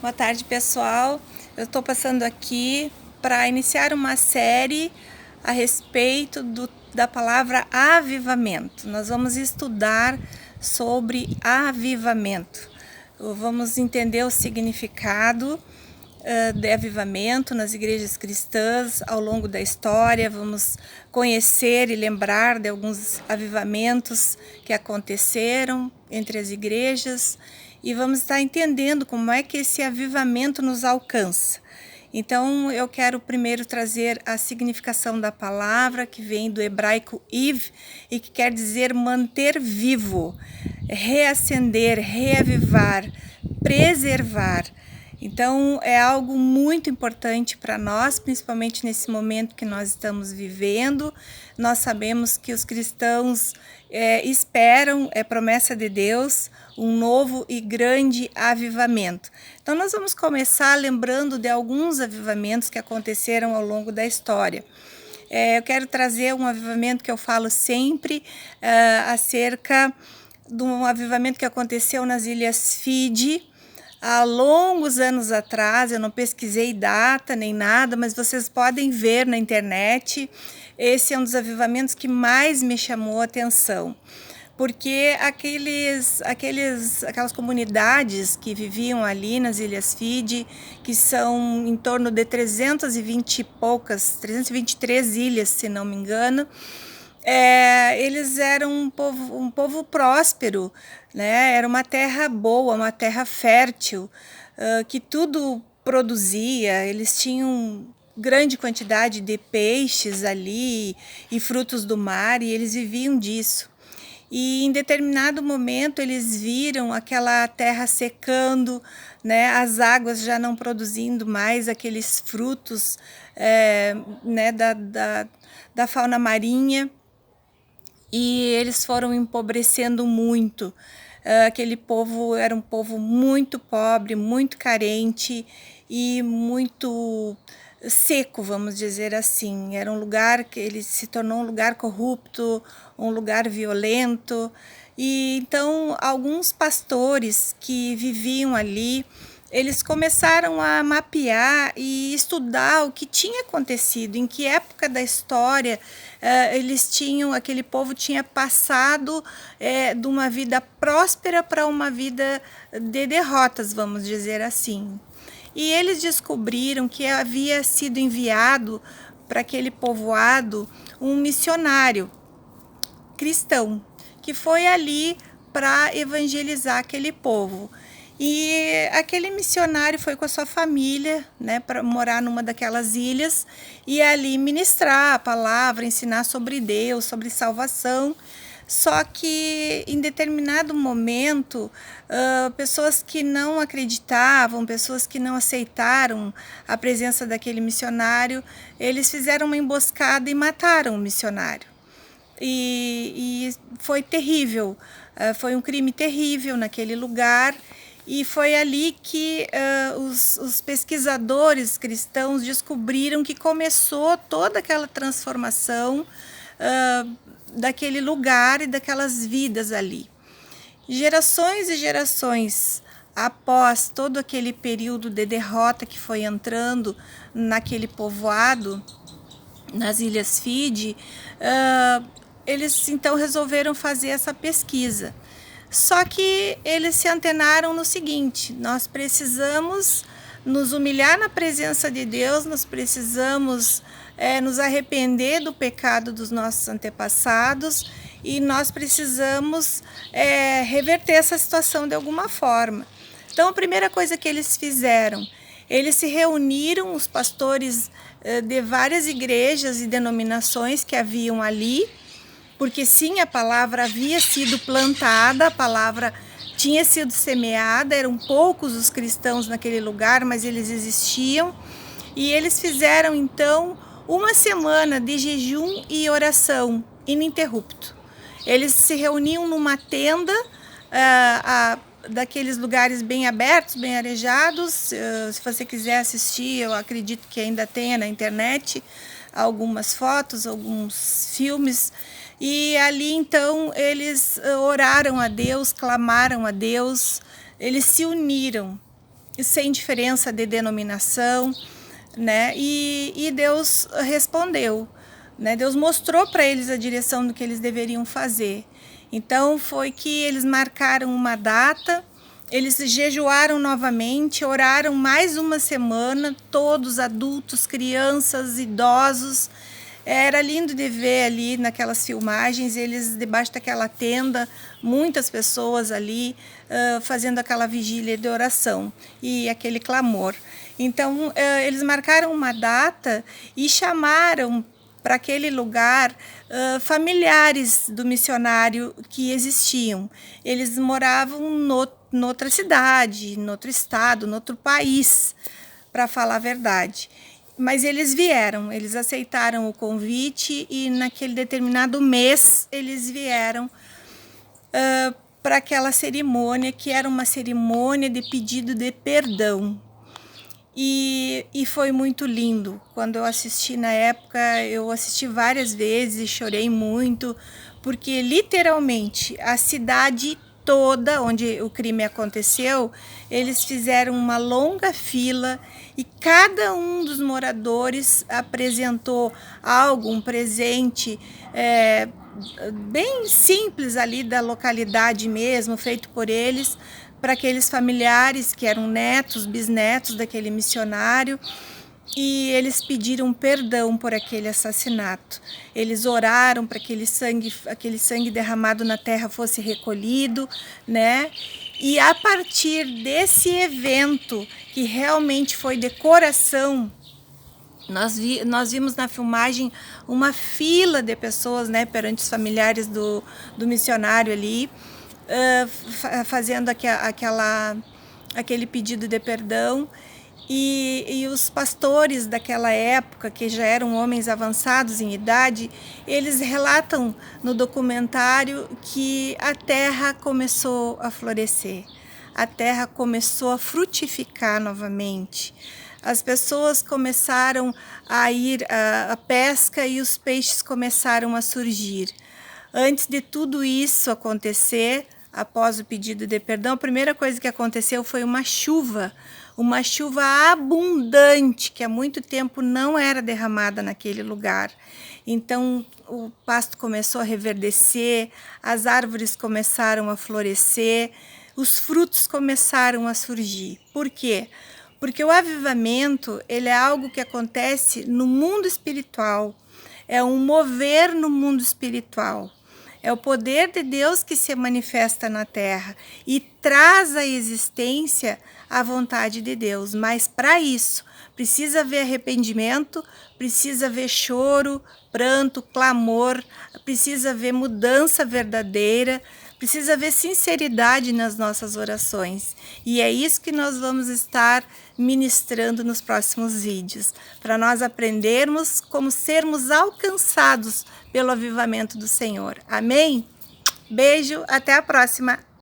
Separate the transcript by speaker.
Speaker 1: Boa tarde, pessoal. Eu estou passando aqui para iniciar uma série a respeito da palavra avivamento. Nós vamos estudar sobre avivamento. Vamos entender o significado de avivamento nas igrejas cristãs ao longo da história. Vamos conhecer e lembrar de alguns avivamentos que aconteceram entre as igrejas e vamos estar entendendo como é que esse avivamento nos alcança. Então, eu quero primeiro trazer a significação da palavra, que vem do hebraico iv, e que quer dizer manter vivo, reacender, reavivar, preservar. Então, é algo muito importante para nós, principalmente nesse momento que nós estamos vivendo. Nós sabemos que os cristãos esperam, é promessa de Deus, um novo e grande avivamento. Então, nós vamos começar lembrando de alguns avivamentos que aconteceram ao longo da história. Eu quero trazer um avivamento que eu falo sempre acerca de um avivamento que aconteceu nas Ilhas Fiji, há longos anos atrás. Eu não pesquisei data nem nada, mas vocês podem ver na internet. Esse é um dos avivamentos que mais me chamou a atenção, porque aquelas comunidades que viviam ali nas Ilhas Fiji, que são em torno de 323 ilhas, se não me engano, eles eram um povo próspero, né? Era uma terra boa, uma terra fértil, que tudo produzia. Eles tinham grande quantidade de peixes ali e frutos do mar, e eles viviam disso. E em determinado momento eles viram aquela terra secando, né, as águas já não produzindo mais aqueles frutos né, da fauna marinha, e eles foram empobrecendo muito. Aquele povo era um povo muito pobre, muito carente e muito seco, vamos dizer assim. Era um lugar que ele se tornou um lugar corrupto, um lugar violento. E então alguns pastores que viviam ali, eles começaram a mapear e estudar o que tinha acontecido, em que época da história aquele povo tinha passado de uma vida próspera para uma vida de derrotas, vamos dizer assim. E eles descobriram que havia sido enviado para aquele povoado um missionário cristão, que foi ali para evangelizar aquele povo. E aquele missionário foi com a sua família, né, para morar numa daquelas ilhas e ali ministrar a palavra, ensinar sobre Deus, sobre salvação. Só que em determinado momento, pessoas que não acreditavam, pessoas que não aceitaram a presença daquele missionário, eles fizeram uma emboscada e mataram o missionário. E foi terrível, foi um crime terrível naquele lugar. E foi ali que os pesquisadores cristãos descobriram que começou toda aquela transformação daquele lugar e daquelas vidas ali. Gerações e gerações após todo aquele período de derrota que foi entrando naquele povoado, nas Ilhas Fiji, eles então resolveram fazer essa pesquisa. Só que eles se antenaram no seguinte: nós precisamos nos humilhar na presença de Deus, nós precisamos nos arrepender do pecado dos nossos antepassados e nós precisamos reverter essa situação de alguma forma. Então, a primeira coisa que eles fizeram, eles se reuniram, os pastores de várias igrejas e denominações que haviam ali, porque sim, a palavra havia sido plantada, a palavra tinha sido semeada, eram poucos os cristãos naquele lugar, mas eles existiam. E eles fizeram então uma semana de jejum e oração ininterrupto. Eles se reuniam numa tenda, daqueles lugares bem abertos, bem arejados. Se você quiser assistir, eu acredito que ainda tenha na internet algumas fotos, alguns filmes. E ali então eles oraram a Deus, clamaram a Deus, eles se uniram. sem diferença de denominação, né? E Deus respondeu, né? Deus mostrou para eles a direção do que eles deveriam fazer. Então foi que eles marcaram uma data, eles jejuaram novamente, oraram mais uma semana, todos adultos, crianças, idosos. Era lindo de ver ali naquelas filmagens, eles debaixo daquela tenda, muitas pessoas ali fazendo aquela vigília de oração e aquele clamor. Então, eles marcaram uma data e chamaram para aquele lugar familiares do missionário que existiam. Eles moravam noutra cidade, noutro estado, noutro país, para falar a verdade. Mas eles vieram, eles aceitaram o convite e naquele determinado mês eles vieram para aquela cerimônia, que era uma cerimônia de pedido de perdão. E foi muito lindo. Quando eu assisti na época, eu assisti várias vezes e chorei muito, porque literalmente a cidade toda onde o crime aconteceu, eles fizeram uma longa fila e cada um dos moradores apresentou algo, um presente bem simples ali da localidade mesmo, feito por eles, para aqueles familiares que eram netos, bisnetos daquele missionário, e eles pediram perdão por aquele assassinato. Eles oraram para que aquele sangue derramado na terra fosse recolhido, né? E a partir desse evento, que realmente foi de coração, nós vimos na filmagem uma fila de pessoas, né, perante os familiares do missionário ali, fazendo aquele pedido de perdão. E os pastores daquela época, que já eram homens avançados em idade, eles relatam no documentário que a terra começou a florescer, a terra começou a frutificar novamente. As pessoas começaram a ir à pesca e os peixes começaram a surgir. Antes de tudo isso acontecer, após o pedido de perdão, a primeira coisa que aconteceu foi uma chuva abundante, que há muito tempo não era derramada naquele lugar. Então, o pasto começou a reverdecer, as árvores começaram a florescer, os frutos começaram a surgir. Por quê? Porque o avivamento, ele é algo que acontece no mundo espiritual, é um mover no mundo espiritual. É o poder de Deus que se manifesta na terra e traz à existência a vontade de Deus. Mas para isso, precisa haver arrependimento, precisa haver choro, pranto, clamor, precisa haver mudança verdadeira, precisa haver sinceridade nas nossas orações. E é isso que nós vamos estar ministrando nos próximos vídeos, para nós aprendermos como sermos alcançados pelo avivamento do Senhor. Amém? Beijo, até a próxima.